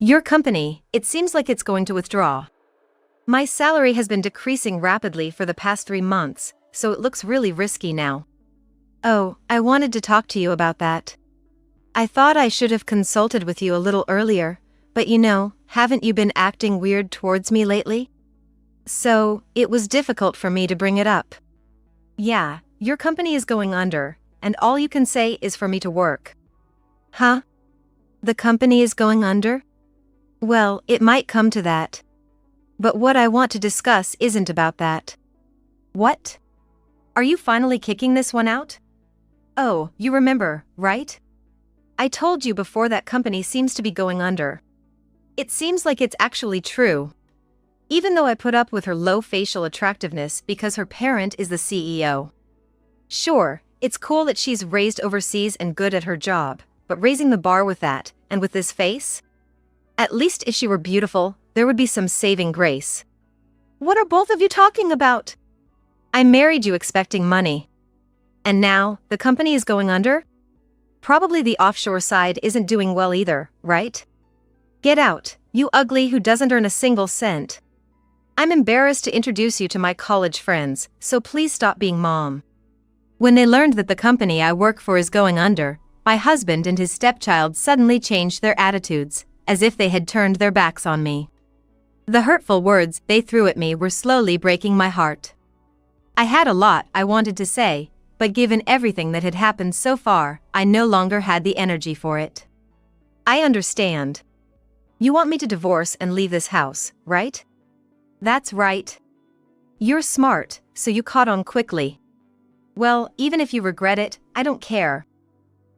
Your company, it seems like it's going to withdraw. My salary has been decreasing rapidly for the past 3 months, so it looks really risky now. Oh, I wanted to talk to you about that. I thought I should have consulted with you a little earlier, but haven't you been acting weird towards me lately? So, it was difficult for me to bring it up. Yeah, your company is going under, and all you can say is for me to work. Huh? The company is going under? Well, it might come to that. But what I want to discuss isn't about that. What? Are you finally kicking this one out? Oh, you remember, right? I told you before that company seems to be going under. It seems like it's actually true. Even though I put up with her low facial attractiveness because her parent is the CEO. Sure, it's cool that she's raised overseas and good at her job, but raising the bar with that, and with this face? At least if she were beautiful, there would be some saving grace. What are both of you talking about? I married you expecting money. And now, the company is going under? Probably the offshore side isn't doing well either, right? Get out, you ugly who doesn't earn a single cent. I'm embarrassed to introduce you to my college friends, so please stop being mom. When they learned that the company I work for is going under, my husband and his stepchild suddenly changed their attitudes, as if they had turned their backs on me. The hurtful words they threw at me were slowly breaking my heart. I had a lot I wanted to say, but given everything that had happened so far, I no longer had the energy for it. I understand. You want me to divorce and leave this house, right? That's right. You're smart, so you caught on quickly. Well, even if you regret it, I don't care.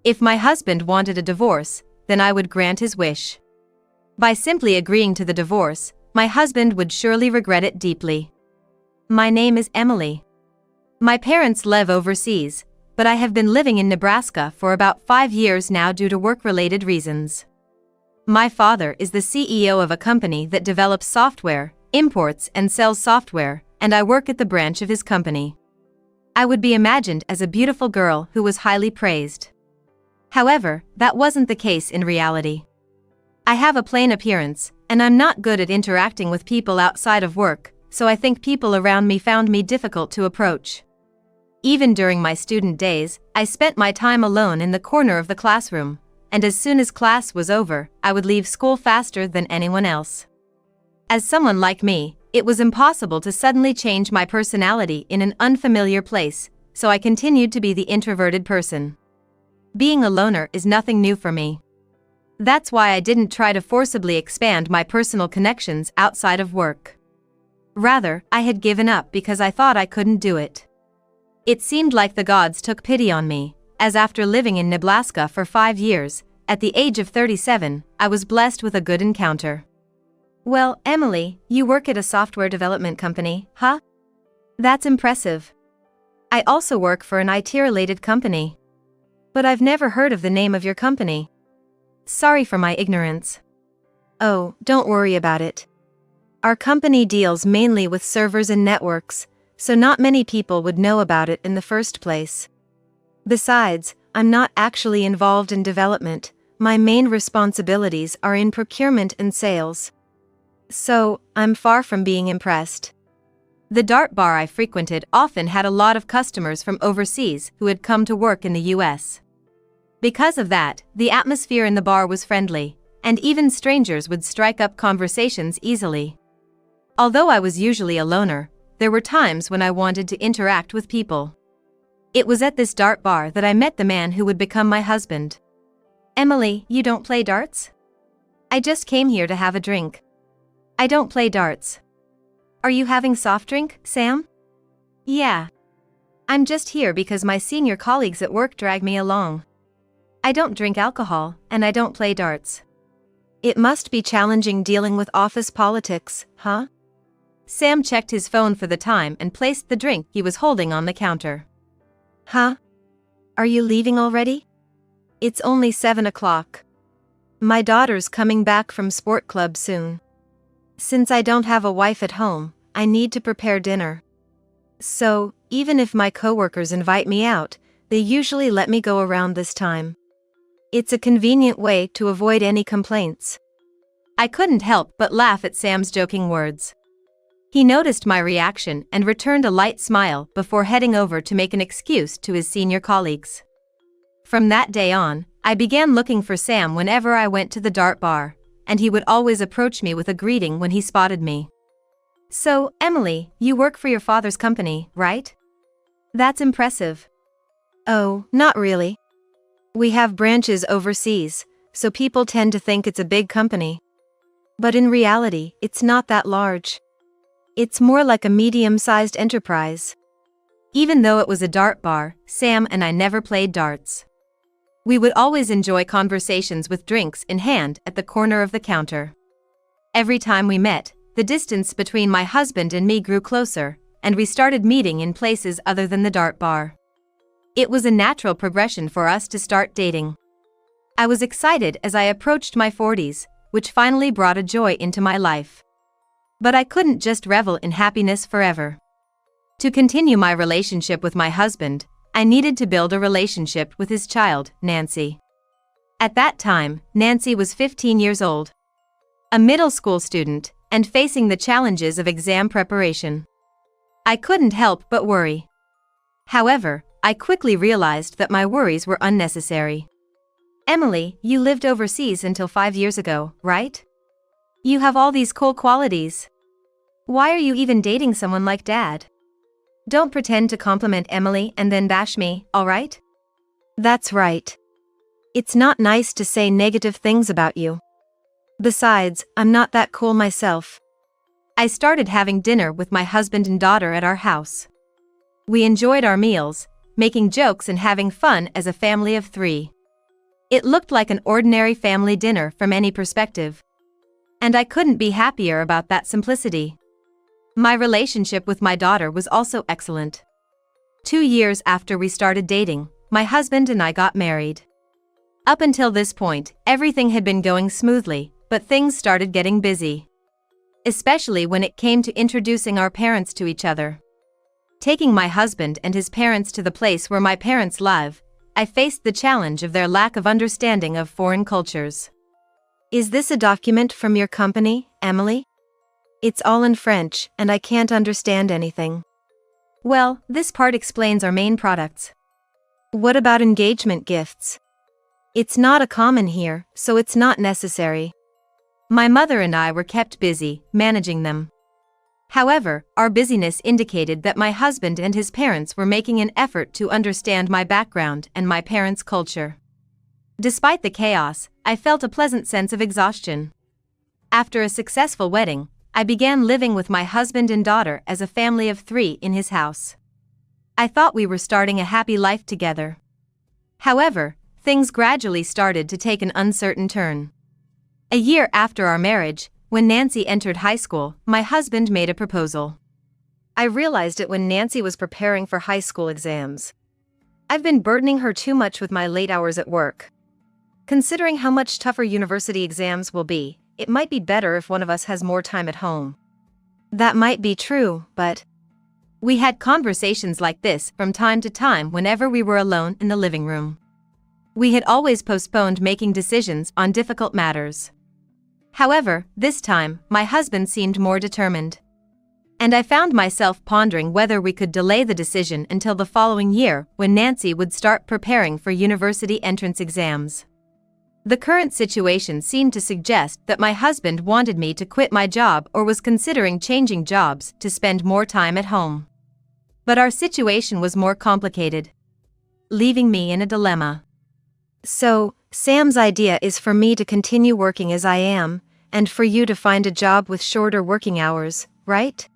If my husband wanted a divorce, then I would grant his wish. By simply agreeing to the divorce, my husband would surely regret it deeply. My name is Emily. My parents live overseas, but I have been living in Nebraska for about 5 years now due to work-related reasons. My father is the CEO of a company that develops software, imports and sells software, and I work at the branch of his company. I would be imagined as a beautiful girl who was highly praised. However, that wasn't the case in reality. I have a plain appearance, and I'm not good at interacting with people outside of work, so I think people around me found me difficult to approach. Even during my student days, I spent my time alone in the corner of the classroom, and as soon as class was over, I would leave school faster than anyone else. As someone like me, it was impossible to suddenly change my personality in an unfamiliar place, so I continued to be the introverted person. Being a loner is nothing new for me. That's why I didn't try to forcibly expand my personal connections outside of work. Rather, I had given up because I thought I couldn't do it. It seemed like the gods took pity on me, as after living in Nebraska for 5 years, at the age of 37, I was blessed with a good encounter. Well, Emily, you work at a software development company, huh? That's impressive. I also work for an IT-related company. But I've never heard of the name of your company. Sorry for my ignorance. Oh, don't worry about it. Our company deals mainly with servers and networks, so not many people would know about it in the first place. Besides, I'm not actually involved in development. My main responsibilities are in procurement and sales. So, I'm far from being impressed. The Dart bar I frequented often had a lot of customers from overseas who had come to work in the US. Because of that, the atmosphere in the bar was friendly, and even strangers would strike up conversations easily. Although I was usually a loner, there were times when I wanted to interact with people. It was at this dart bar that I met the man who would become my husband. Emily, you don't play darts? I just came here to have a drink. I don't play darts. Are you having soft drink, Sam? Yeah. I'm just here because my senior colleagues at work drag me along. I don't drink alcohol, and I don't play darts. It must be challenging dealing with office politics, huh? Sam checked his phone for the time and placed the drink he was holding on the counter. Huh? Are you leaving already? It's only 7 o'clock. My daughter's coming back from sport club soon. Since I don't have a wife at home, I need to prepare dinner. So, even if my coworkers invite me out, they usually let me go around this time. It's a convenient way to avoid any complaints. I couldn't help but laugh at Sam's joking words. He noticed my reaction and returned a light smile before heading over to make an excuse to his senior colleagues. From that day on, I began looking for Sam whenever I went to the dart bar, and he would always approach me with a greeting when he spotted me. "So, Emily, you work for your father's company, right? That's impressive." "Oh, not really. We have branches overseas, so people tend to think it's a big company. But in reality, it's not that large. It's more like a medium-sized enterprise." Even though it was a dart bar, Sam and I never played darts. We would always enjoy conversations with drinks in hand at the corner of the counter. Every time we met, the distance between my husband and me grew closer, and we started meeting in places other than the dart bar. It was a natural progression for us to start dating. I was excited as I approached my 40s, which finally brought a joy into my life. But I couldn't just revel in happiness forever. To continue my relationship with my husband, I needed to build a relationship with his child, Nancy. At that time, Nancy was 15 years old, a middle school student, and facing the challenges of exam preparation. I couldn't help but worry. However, I quickly realized that my worries were unnecessary. "Emily, you lived overseas until 5 years ago, right? You have all these cool qualities. Why are you even dating someone like Dad? Don't pretend to compliment Emily and then bash me, alright?" "That's right. It's not nice to say negative things about you. Besides, I'm not that cool myself." I started having dinner with my husband and daughter at our house. We enjoyed our meals, making jokes and having fun as a family of 3. It looked like an ordinary family dinner from any perspective. And I couldn't be happier about that simplicity. My relationship with my daughter was also excellent. 2 years after we started dating, my husband and I got married. Up until this point, everything had been going smoothly, but things started getting busy. Especially when it came to introducing our parents to each other. Taking my husband and his parents to the place where my parents live, I faced the challenge of their lack of understanding of foreign cultures. "Is this a document from your company, Emily? It's all in French, and I can't understand anything." "Well, this part explains our main products." "What about engagement gifts?" "It's not a common here, so it's not necessary." My mother and I were kept busy, managing them. However, our busyness indicated that my husband and his parents were making an effort to understand my background and my parents' culture. Despite the chaos, I felt a pleasant sense of exhaustion. After a successful wedding, I began living with my husband and daughter as a family of 3 in his house. I thought we were starting a happy life together. However, things gradually started to take an uncertain turn. A year after our marriage, when Nancy entered high school, my husband made a proposal. I realized it when Nancy was preparing for high school exams. I've been burdening her too much with my late hours at work. Considering how much tougher university exams will be, it might be better if one of us has more time at home. That might be true, but we had conversations like this from time to time whenever we were alone in the living room. We had always postponed making decisions on difficult matters. However, this time, my husband seemed more determined. And I found myself pondering whether we could delay the decision until the following year when Nancy would start preparing for university entrance exams. The current situation seemed to suggest that my husband wanted me to quit my job or was considering changing jobs to spend more time at home. But our situation was more complicated, leaving me in a dilemma. "So, Sam's idea is for me to continue working as I am, and for you to find a job with shorter working hours, right?"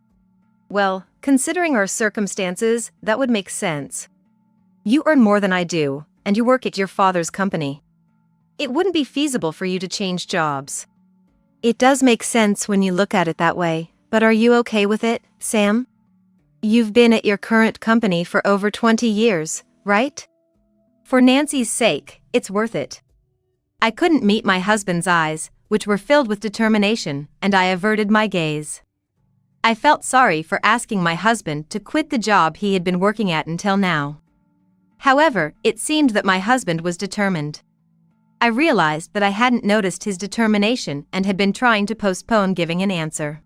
"Well, considering our circumstances, that would make sense. You earn more than I do, and you work at your father's company. It wouldn't be feasible for you to change jobs." "It does make sense when you look at it that way, but are you okay with it, Sam? You've been at your current company for over 20 years, right? For Nancy's sake, it's worth it." I couldn't meet my husband's eyes, which were filled with determination, and I averted my gaze. I felt sorry for asking my husband to quit the job he had been working at until now. However, it seemed that my husband was determined. I realized that I hadn't noticed his determination and had been trying to postpone giving an answer.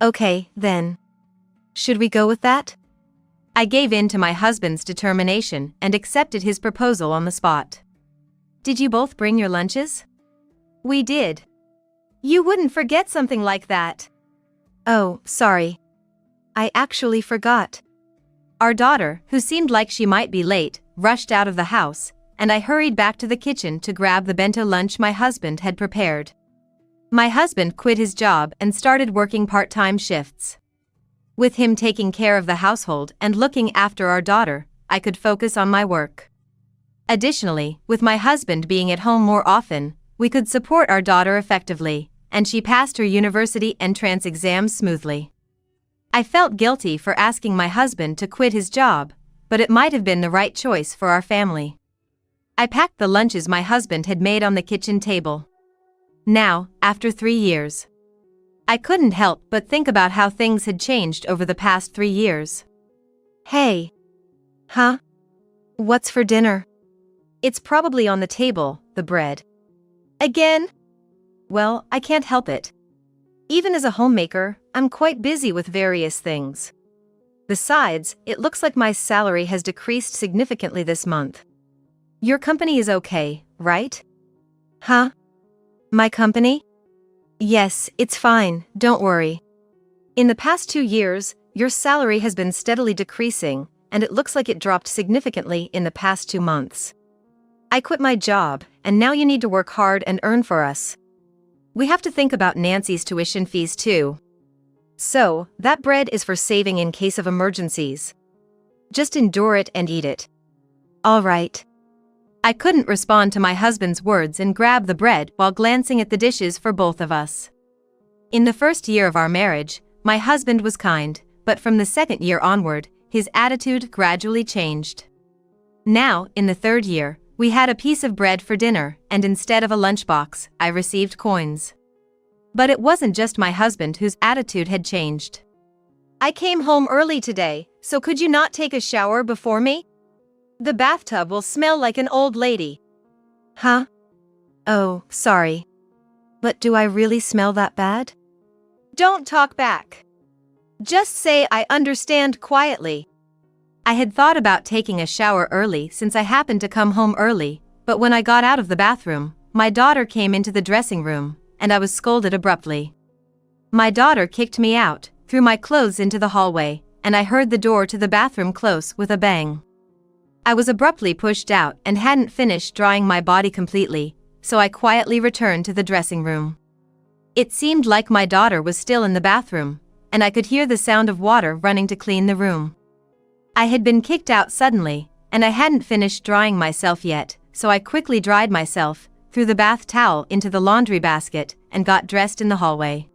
Okay, then. Should we go with that? I gave in to my husband's determination and accepted his proposal on the spot. Did you both bring your lunches? We did. You wouldn't forget something like that. Oh, sorry. I actually forgot. Our daughter, who seemed like she might be late, rushed out of the house, and I hurried back to the kitchen to grab the bento lunch my husband had prepared. My husband quit his job and started working part-time shifts. With him taking care of the household and looking after our daughter, I could focus on my work. Additionally, with my husband being at home more often, we could support our daughter effectively, and she passed her university entrance exams smoothly. I felt guilty for asking my husband to quit his job, but it might have been the right choice for our family. I packed the lunches my husband had made on the kitchen table. Now, after 3 years, I couldn't help but think about how things had changed over the past 3 years. Hey. Huh? What's for dinner? It's probably on the table, the bread. Again? Well, I can't help it. Even as a homemaker, I'm quite busy with various things. Besides, it looks like my salary has decreased significantly this month. Your company is okay, right? Huh? My company? Yes, it's fine, don't worry. In the past 2 years, your salary has been steadily decreasing, and it looks like it dropped significantly in the past 2 months. I quit my job, and now you need to work hard and earn for us. We have to think about Nancy's tuition fees too. So, that bread is for saving in case of emergencies. Just endure it and eat it. All right. I couldn't respond to my husband's words and grab the bread while glancing at the dishes for both of us. In the first year of our marriage, my husband was kind, but from the second year onward, his attitude gradually changed. Now, in the 3rd year, we had a piece of bread for dinner, and instead of a lunchbox, I received coins. But it wasn't just my husband whose attitude had changed. I came home early today, so could you not take a shower before me? The bathtub will smell like an old lady. Huh? Oh, sorry. But do I really smell that bad? Don't talk back. Just say I understand quietly. I had thought about taking a shower early since I happened to come home early, but when I got out of the bathroom, my daughter came into the dressing room, and I was scolded abruptly. My daughter kicked me out, threw my clothes into the hallway, and I heard the door to the bathroom close with a bang. I was abruptly pushed out and hadn't finished drying my body completely, so I quietly returned to the dressing room. It seemed like my daughter was still in the bathroom, and I could hear the sound of water running to clean the room. I had been kicked out suddenly, and I hadn't finished drying myself yet, so I quickly dried myself, threw the bath towel into the laundry basket, and got dressed in the hallway.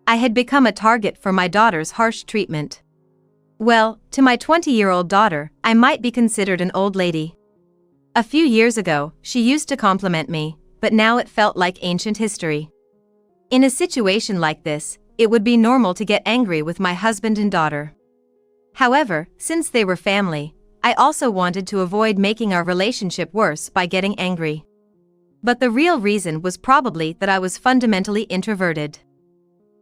I had become a target for my daughter's harsh treatment. Well, to my 20-year-old daughter, I might be considered an old lady. A few years ago, she used to compliment me, but now it felt like ancient history. In a situation like this, it would be normal to get angry with my husband and daughter. However, since they were family, I also wanted to avoid making our relationship worse by getting angry. But the real reason was probably that I was fundamentally introverted.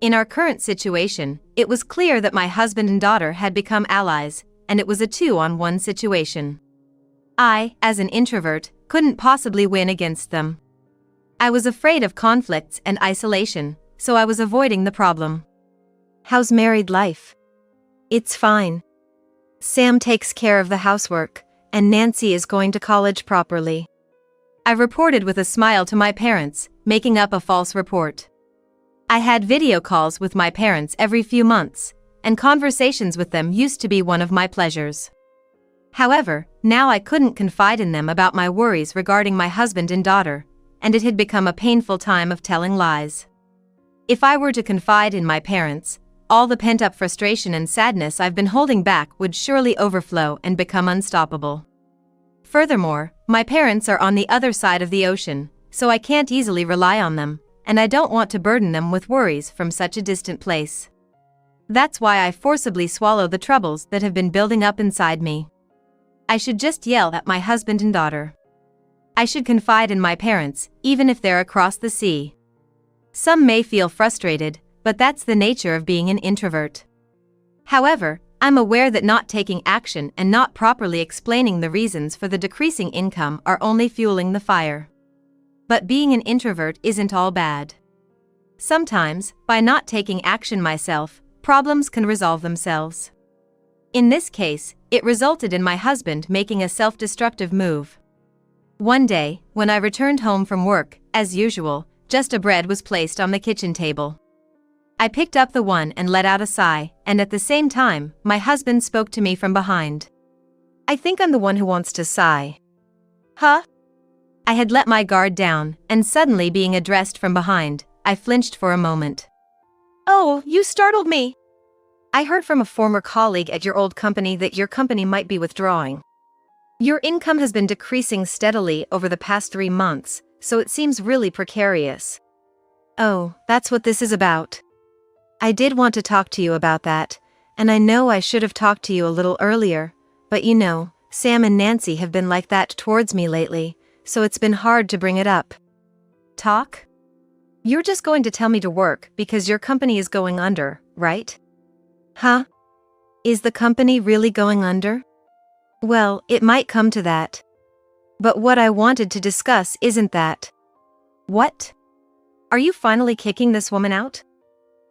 In our current situation, it was clear that my husband and daughter had become allies, and it was a 2-on-1 situation. I, as an introvert, couldn't possibly win against them. I was afraid of conflicts and isolation, so I was avoiding the problem. How's married life? It's fine. Sam takes care of the housework, and Nancy is going to college properly. I reported with a smile to my parents, making up a false report. I had video calls with my parents every few months, and conversations with them used to be one of my pleasures. However, now I couldn't confide in them about my worries regarding my husband and daughter, and it had become a painful time of telling lies. If I were to confide in my parents, all the pent-up frustration and sadness I've been holding back would surely overflow and become unstoppable. Furthermore, my parents are on the other side of the ocean, so I can't easily rely on them, and I don't want to burden them with worries from such a distant place. That's why I forcibly swallow the troubles that have been building up inside me. I should just yell at my husband and daughter. I should confide in my parents, even if they're across the sea. Some may feel frustrated, but that's the nature of being an introvert. However, I'm aware that not taking action and not properly explaining the reasons for the decreasing income are only fueling the fire. But being an introvert isn't all bad. Sometimes, by not taking action myself, problems can resolve themselves. In this case, it resulted in my husband making a self-destructive move. One day, when I returned home from work, as usual, just a bread was placed on the kitchen table. I picked up the one and let out a sigh, and at the same time, my husband spoke to me from behind. I think I'm the one who wants to sigh. Huh? I had let my guard down, and suddenly being addressed from behind, I flinched for a moment. Oh, you startled me. I heard from a former colleague at your old company that your company might be withdrawing. Your income has been decreasing steadily over the past 3 months, so it seems really precarious. Oh, that's what this is about. I did want to talk to you about that, and I know I should have talked to you a little earlier, but you know, Sam and Nancy have been like that towards me lately, so it's been hard to bring it up. Talk? You're just going to tell me to work because your company is going under, right? Huh? Is the company really going under? Well, it might come to that. But what I wanted to discuss isn't that. What? Are you finally kicking this woman out?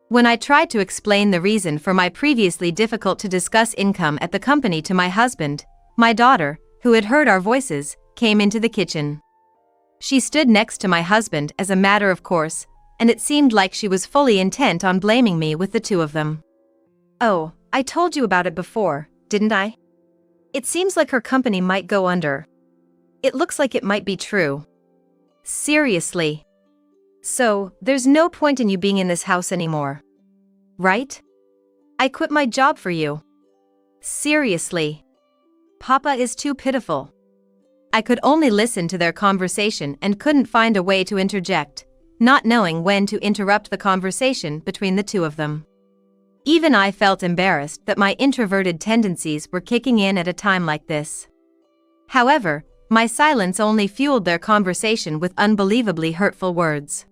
When I tried to explain the reason for my previously difficult to discuss income at the company to my husband, my daughter, who had heard our voices, came into the kitchen. She stood next to my husband as a matter of course, and it seemed like she was fully intent on blaming me with the two of them. Oh, I told you about it before, didn't I? It seems like her company might go under. It looks like it might be true. Seriously. So, there's no point in you being in this house anymore. Right? I quit my job for you. Seriously. Papa is too pitiful. I could only listen to their conversation and couldn't find a way to interject, not knowing when to interrupt the conversation between the two of them. Even I felt embarrassed that my introverted tendencies were kicking in at a time like this. However, my silence only fueled their conversation with unbelievably hurtful words.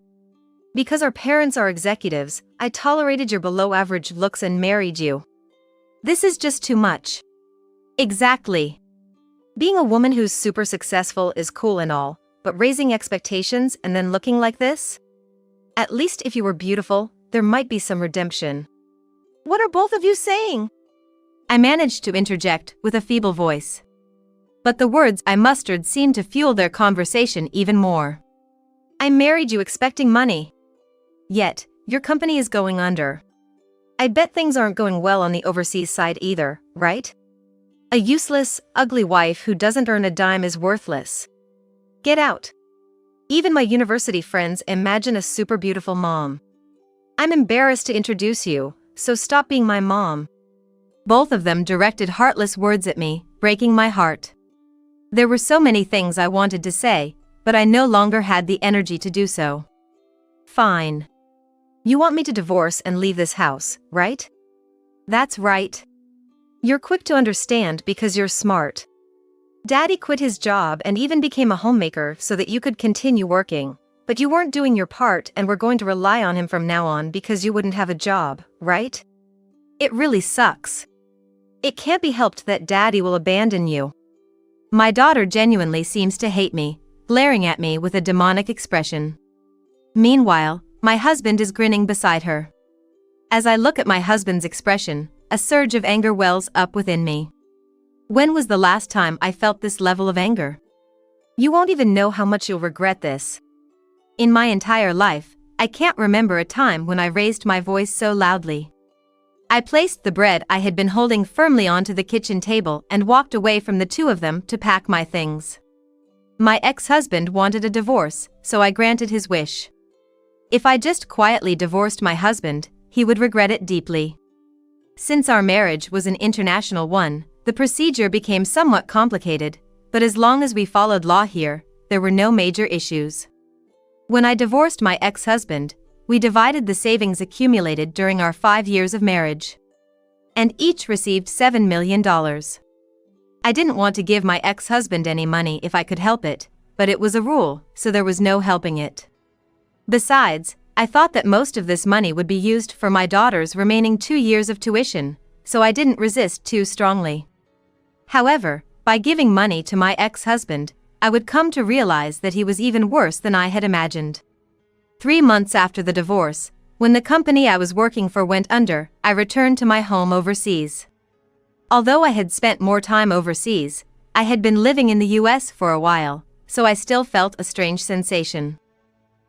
Because our parents are executives, I tolerated your below-average looks and married you. This is just too much. Exactly. Being a woman who's super successful is cool and all, but raising expectations and then looking like this? At least if you were beautiful, there might be some redemption. What are both of you saying? I managed to interject with a feeble voice. But the words I mustered seemed to fuel their conversation even more. I married you expecting money. Yet, your company is going under. I bet things aren't going well on the overseas side either, right? A useless, ugly wife who doesn't earn a dime is worthless. Get out. Even my university friends imagine a super beautiful mom. I'm embarrassed to introduce you, so stop being my mom. Both of them directed heartless words at me, breaking my heart. There were so many things I wanted to say, but I no longer had the energy to do so. Fine. You want me to divorce and leave this house, right? That's right. You're quick to understand because you're smart. Daddy quit his job and even became a homemaker so that you could continue working, but you weren't doing your part and were going to rely on him from now on because you wouldn't have a job, right? It really sucks. It can't be helped that Daddy will abandon you. My daughter genuinely seems to hate me, glaring at me with a demonic expression. Meanwhile, my husband is grinning beside her. As I look at my husband's expression, a surge of anger wells up within me. When was the last time I felt this level of anger? You won't even know how much you'll regret this. In my entire life, I can't remember a time when I raised my voice so loudly. I placed the bread I had been holding firmly onto the kitchen table and walked away from the two of them to pack my things. My ex-husband wanted a divorce, so I granted his wish. If I just quietly divorced my husband, he would regret it deeply. Since our marriage was an international one, the procedure became somewhat complicated, but as long as we followed law here, there were no major issues. When I divorced my ex-husband, we divided the savings accumulated during our 5 years of marriage. And each received $7 million. I didn't want to give my ex-husband any money if I could help it, but it was a rule, so there was no helping it. Besides, I thought that most of this money would be used for my daughter's remaining 2 years of tuition, so I didn't resist too strongly. However, by giving money to my ex-husband, I would come to realize that he was even worse than I had imagined. 3 months after the divorce, when the company I was working for went under, I returned to my home overseas. Although I had spent more time overseas, I had been living in the US for a while, so I still felt a strange sensation.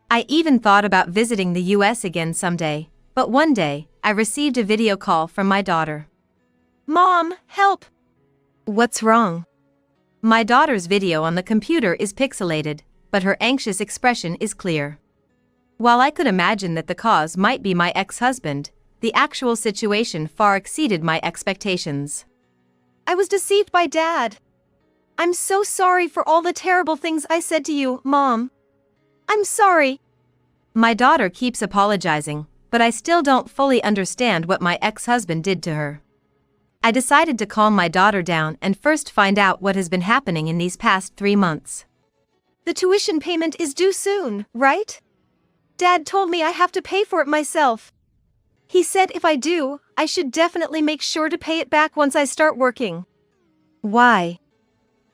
I even thought about visiting the US again someday, but one day, I received a video call from my daughter. "Mom, help!" "What's wrong?" My daughter's video on the computer is pixelated, but her anxious expression is clear. While I could imagine that the cause might be my ex-husband, the actual situation far exceeded my expectations. "I was deceived by Dad. I'm so sorry for all the terrible things I said to you, Mom. I'm sorry." My daughter keeps apologizing, but I still don't fully understand what my ex-husband did to her. I decided to calm my daughter down and first find out what has been happening in these past 3 months. "The tuition payment is due soon, right? Dad told me I have to pay for it myself. He said if I do, I should definitely make sure to pay it back once I start working." "Why?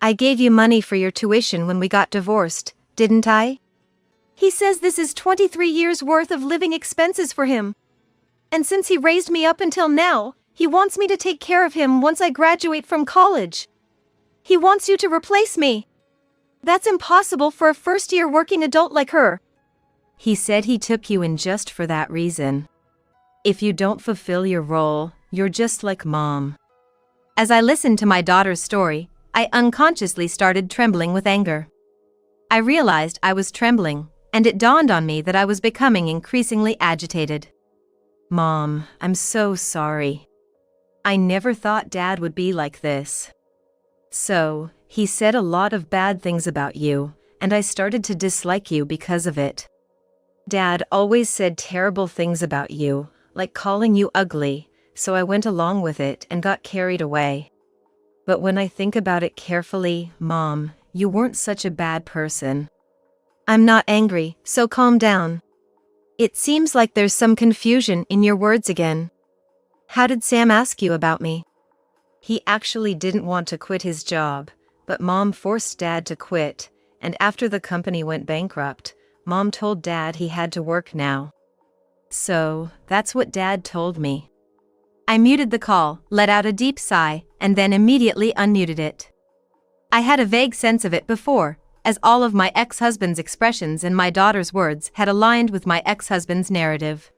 I gave you money for your tuition when we got divorced, didn't I?" "He says this is 23 years worth of living expenses for him. And since he raised me up until now, he wants me to take care of him once I graduate from college. He wants you to replace me. That's impossible for a first-year working adult like her." "He said he took you in just for that reason. If you don't fulfill your role, you're just like Mom." As I listened to my daughter's story, I unconsciously started trembling with anger. I realized I was trembling, and it dawned on me that I was becoming increasingly agitated. "Mom, I'm so sorry. I never thought Dad would be like this. So, he said a lot of bad things about you, and I started to dislike you because of it. Dad always said terrible things about you, like calling you ugly, so I went along with it and got carried away. But when I think about it carefully, Mom, you weren't such a bad person." "I'm not angry, so calm down. It seems like there's some confusion in your words again. How did Sam ask you about me?" "He actually didn't want to quit his job, but Mom forced Dad to quit, and after the company went bankrupt, Mom told Dad he had to work now. So, that's what Dad told me." I muted the call, let out a deep sigh, and then immediately unmuted it. I had a vague sense of it before, as all of my ex-husband's expressions and my daughter's words had aligned with my ex-husband's narrative.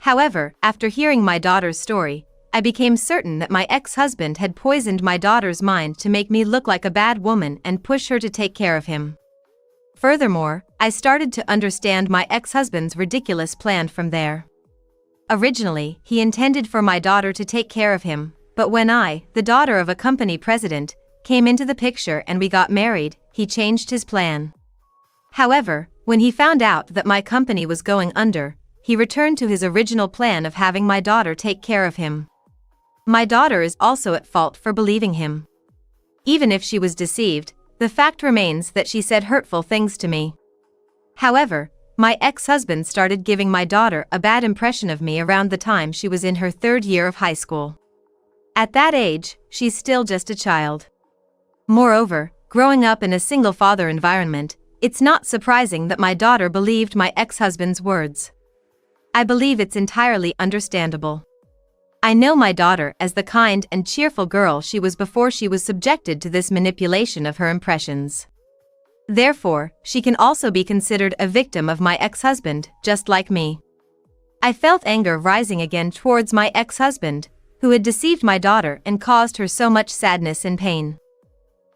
However, after hearing my daughter's story, I became certain that my ex-husband had poisoned my daughter's mind to make me look like a bad woman and push her to take care of him. Furthermore, I started to understand my ex-husband's ridiculous plan from there. Originally, he intended for my daughter to take care of him, but when I, the daughter of a company president, came into the picture and we got married, he changed his plan. However, when he found out that my company was going under, he returned to his original plan of having my daughter take care of him. My daughter is also at fault for believing him. Even if she was deceived, the fact remains that she said hurtful things to me. However, my ex-husband started giving my daughter a bad impression of me around the time she was in her 3rd year of high school. At that age, she's still just a child. Moreover, growing up in a single-father environment, it's not surprising that my daughter believed my ex-husband's words. I believe it's entirely understandable. I know my daughter as the kind and cheerful girl she was before she was subjected to this manipulation of her impressions. Therefore, she can also be considered a victim of my ex-husband, just like me. I felt anger rising again towards my ex-husband, who had deceived my daughter and caused her so much sadness and pain.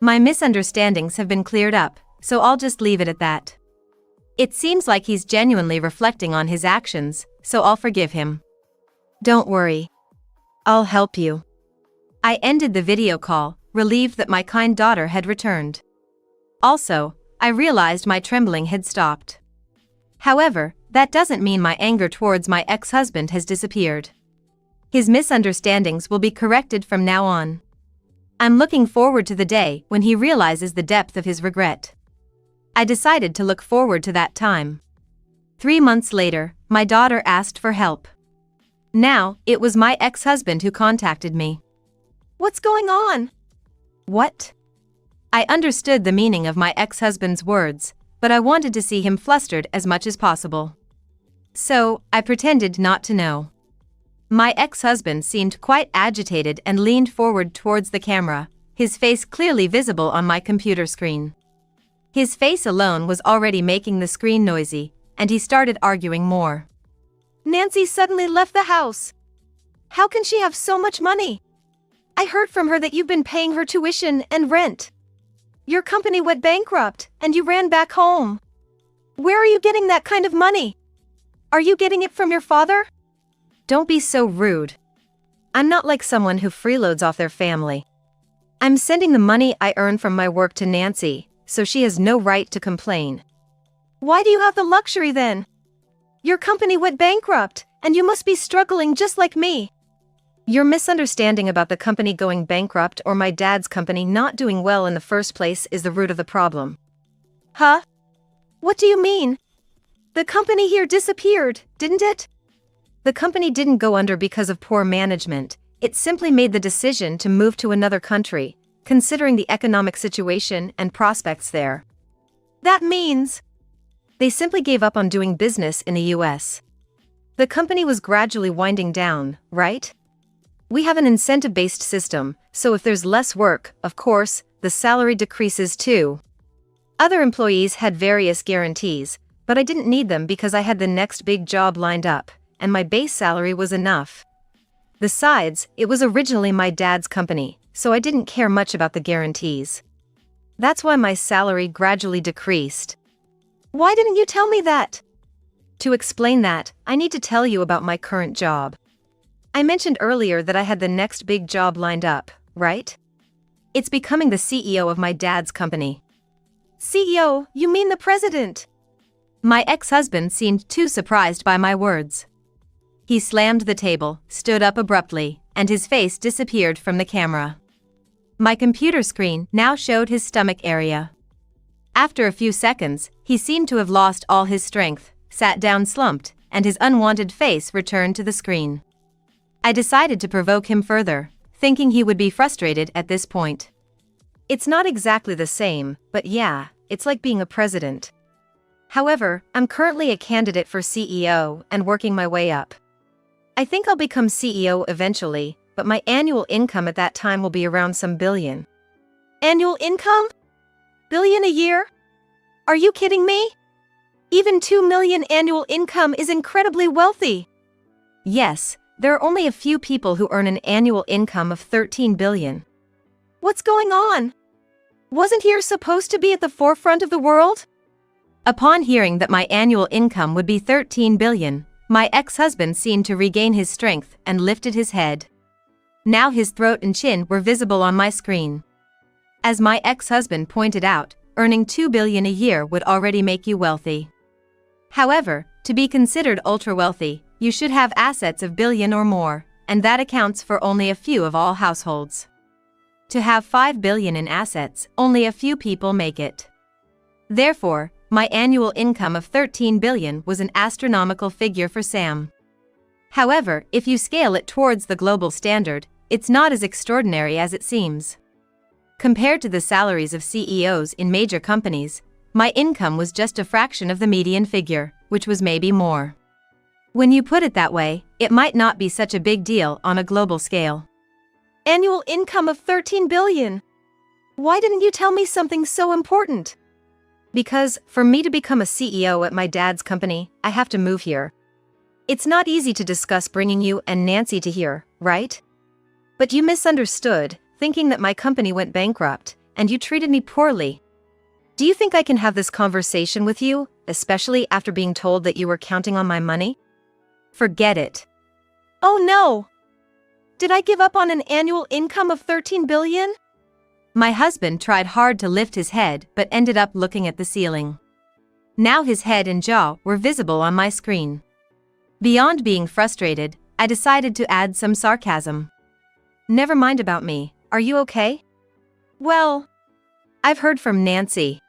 My misunderstandings have been cleared up, so I'll just leave it at that. It seems like he's genuinely reflecting on his actions, so I'll forgive him. Don't worry. I'll help you. I ended the video call, relieved that my kind daughter had returned. Also, I realized my trembling had stopped. However, that doesn't mean my anger towards my ex-husband has disappeared. His misunderstandings will be corrected from now on. I'm looking forward to the day when he realizes the depth of his regret. I decided to look forward to that time. 3 months later, my daughter asked for help. Now, it was my ex-husband who contacted me. "What's going on?" "What?" I understood the meaning of my ex-husband's words, but I wanted to see him flustered as much as possible. So, I pretended not to know. My ex-husband seemed quite agitated and leaned forward towards the camera, his face clearly visible on my computer screen. His face alone was already making the screen noisy, and he started arguing more. "Nancy suddenly left the house. How can she have so much money? I heard from her that you've been paying her tuition and rent. Your company went bankrupt, and you ran back home. Where are you getting that kind of money? Are you getting it from your father?" Don't be so rude. I'm not like someone who freeloads off their family. I'm sending the money I earn from my work to Nancy, so she has no right to complain. Why do you have the luxury then? Your company went bankrupt, and you must be struggling just like me. Your misunderstanding about the company going bankrupt or my dad's company not doing well in the first place is the root of the problem. Huh? What do you mean? The company here disappeared, didn't it? The company didn't go under because of poor management, it simply made the decision to move to another country, considering the economic situation and prospects there. That means they simply gave up on doing business in the US. The company was gradually winding down, right? We have an incentive-based system, so if there's less work, of course, the salary decreases too. Other employees had various guarantees, but I didn't need them because I had the next big job lined up, and my base salary was enough. Besides, it was originally my dad's company, so I didn't care much about the guarantees. That's why my salary gradually decreased. Why didn't you tell me that? To explain that, I need to tell you about my current job. I mentioned earlier that I had the next big job lined up, right? It's becoming the CEO of my dad's company. CEO, you mean the president? My ex-husband seemed too surprised by my words. He slammed the table, stood up abruptly, and his face disappeared from the camera. My computer screen now showed his stomach area. After a few seconds, he seemed to have lost all his strength, sat down slumped, and his unwanted face returned to the screen. I decided to provoke him further, thinking he would be frustrated at this point. It's not exactly the same, but yeah, it's like being a president. However, I'm currently a candidate for CEO and working my way up. I think I'll become CEO eventually, but my annual income at that time will be around some billion. Annual income? Billion a year? Are you kidding me? Even 2 million annual income is incredibly wealthy. Yes, there are only a few people who earn an annual income of 13 billion. What's going on? Wasn't here supposed to be at the forefront of the world? Upon hearing that my annual income would be 13 billion, my ex-husband seemed to regain his strength and lifted his head. Now his throat and chin were visible on my screen. As my ex-husband pointed out, earning 2 billion a year would already make you wealthy. However, to be considered ultra-wealthy, you should have assets of billion or more, and that accounts for only a few of all households. To have 5 billion in assets, only a few people make it. Therefore, my annual income of 13 billion was an astronomical figure for Sam. However, if you scale it towards the global standard, it's not as extraordinary as it seems. Compared to the salaries of CEOs in major companies, my income was just a fraction of the median figure, which was maybe more. When you put it that way, it might not be such a big deal on a global scale. Annual income of 13 billion. Why didn't you tell me something so important? Because, for me to become a CEO at my dad's company, I have to move here. It's not easy to discuss bringing you and Nancy to here, right? But you misunderstood, thinking that my company went bankrupt, and you treated me poorly. Do you think I can have this conversation with you, especially after being told that you were counting on my money? Forget it. Oh no! Did I give up on an annual income of 13 billion? My husband tried hard to lift his head but ended up looking at the ceiling. Now his head and jaw were visible on my screen. Beyond being frustrated, I decided to add some sarcasm. Never mind about me, are you okay? Well, I've heard from Nancy.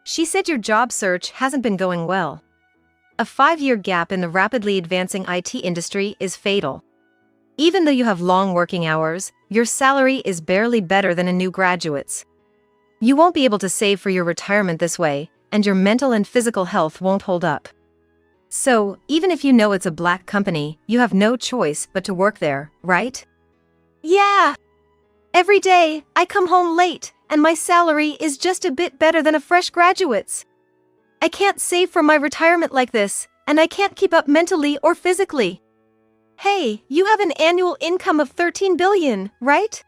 She said your job search hasn't been going well. A 5-year gap in the rapidly advancing IT industry is fatal. Even though you have long working hours, your salary is barely better than a new graduate's. You won't be able to save for your retirement this way, and your mental and physical health won't hold up. So, even if you know it's a black company, you have no choice but to work there, right? Yeah. Every day, I come home late, and my salary is just a bit better than a fresh graduate's. I can't save for my retirement like this, and I can't keep up mentally or physically. Hey, you have an annual income of 13 billion, right?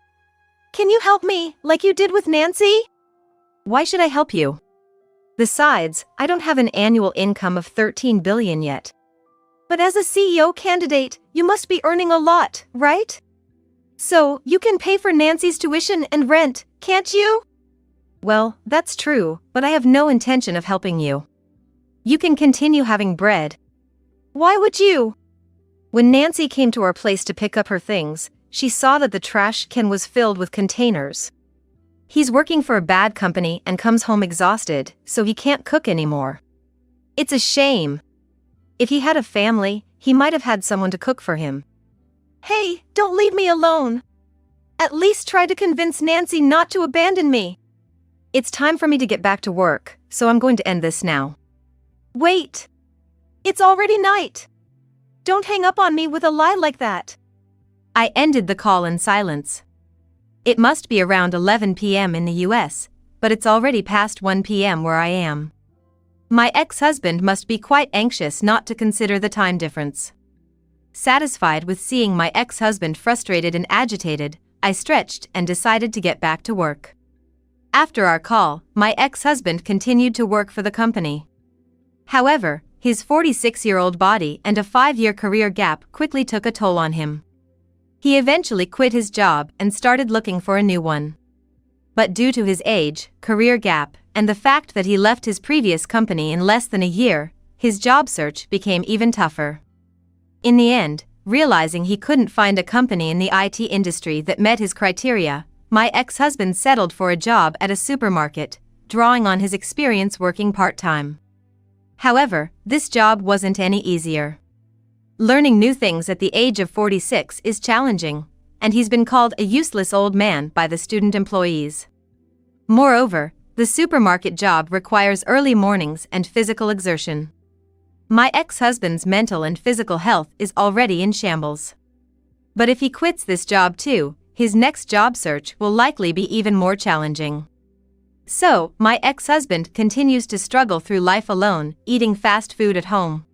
Can you help me, like you did with Nancy? Why should I help you? Besides, I don't have an annual income of 13 billion yet. But as a CEO candidate, you must be earning a lot, right? So, you can pay for Nancy's tuition and rent, can't you? Well, that's true, but I have no intention of helping you. You can continue having bread. Why would you? When Nancy came to our place to pick up her things, she saw that the trash can was filled with containers. He's working for a bad company and comes home exhausted, so he can't cook anymore. It's a shame. If he had a family, he might have had someone to cook for him. Hey, don't leave me alone. At least try to convince Nancy not to abandon me. It's time for me to get back to work, so I'm going to end this now. Wait. It's already night. Don't hang up on me with a lie like that. I ended the call in silence. It must be around 11 p.m. in the US, but it's already past 1 p.m. where I am. My ex-husband must be quite anxious not to consider the time difference. Satisfied with seeing my ex-husband frustrated and agitated, I stretched and decided to get back to work. After our call, my ex-husband continued to work for the company. However, his 46-year-old body and a 5-year career gap quickly took a toll on him. He eventually quit his job and started looking for a new one. But due to his age, career gap, and the fact that he left his previous company in less than a year, his job search became even tougher. In the end, realizing he couldn't find a company in the IT industry that met his criteria, my ex-husband settled for a job at a supermarket, drawing on his experience working part-time. However, this job wasn't any easier. Learning new things at the age of 46 is challenging, and he's been called a useless old man by the student employees. Moreover, the supermarket job requires early mornings and physical exertion. My ex-husband's mental and physical health is already in shambles. But if he quits this job too, his next job search will likely be even more challenging. So, my ex-husband continues to struggle through life alone, eating fast food at home.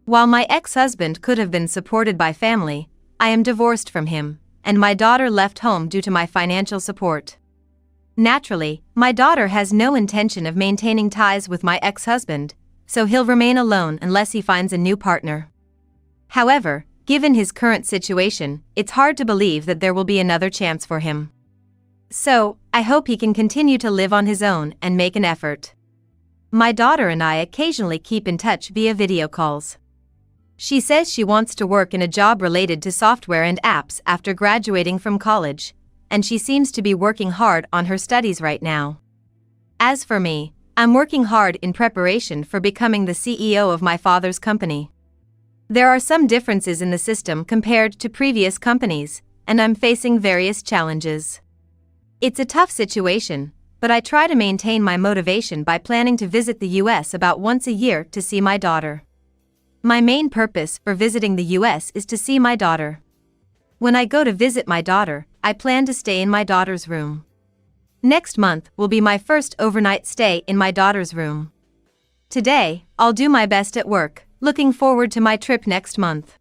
While my ex-husband could have been supported by family, I am divorced from him, and my daughter left home due to my financial support. Naturally, my daughter has no intention of maintaining ties with my ex-husband, so he'll remain alone unless he finds a new partner. However, given his current situation, it's hard to believe that there will be another chance for him. So, I hope he can continue to live on his own and make an effort. My daughter and I occasionally keep in touch via video calls. She says she wants to work in a job related to software and apps after graduating from college, and she seems to be working hard on her studies right now. As for me, I'm working hard in preparation for becoming the CEO of my father's company. There are some differences in the system compared to previous companies, and I'm facing various challenges. It's a tough situation, but I try to maintain my motivation by planning to visit the US about once a year to see my daughter. My main purpose for visiting the US is to see my daughter. When I go to visit my daughter, I plan to stay in my daughter's room. Next month will be my first overnight stay in my daughter's room. Today, I'll do my best at work, looking forward to my trip next month.